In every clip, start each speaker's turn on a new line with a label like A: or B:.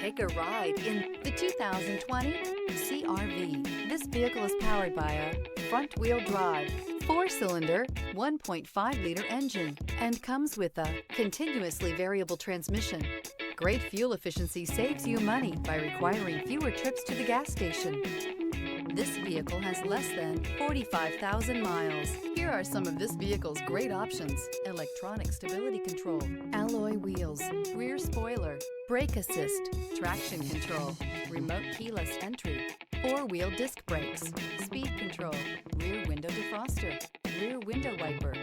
A: Take a ride in the 2020 CR-V. This vehicle is powered by a front-wheel drive, 4-cylinder, 1.5-liter engine, and comes with a continuously variable transmission. Great fuel efficiency saves you money by requiring fewer trips to the gas station. This vehicle has less than 45,000 miles. Here are some of this vehicle's great options: electronic stability control, alloy wheels, rear spoiler, brake assist, traction control, remote keyless entry, 4-wheel disc brakes, speed control, rear window defroster, rear window wiper.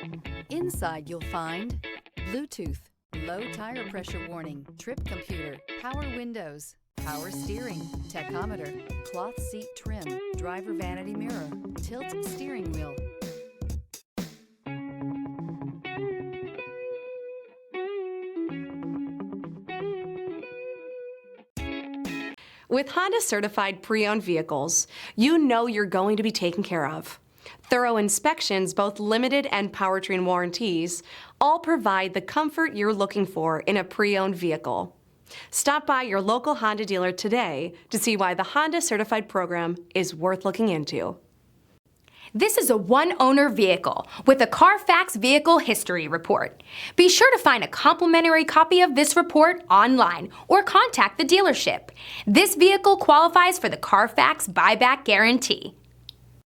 A: Inside you'll find Bluetooth, low tire pressure warning, trip computer, power windows, power steering, tachometer, cloth seat trim, driver vanity mirror, tilt steering wheel.
B: With Honda certified pre-owned vehicles, you know you're going to be taken care of. Thorough inspections, both limited and powertrain warranties, all provide the comfort you're looking for in a pre-owned vehicle. Stop by your local Honda dealer today to see why the Honda Certified program is worth looking into.
C: This is a one-owner vehicle with a CARFAX Vehicle History Report. Be sure to find a complimentary copy of this report online or contact the dealership. This vehicle qualifies for the CARFAX Buyback Guarantee.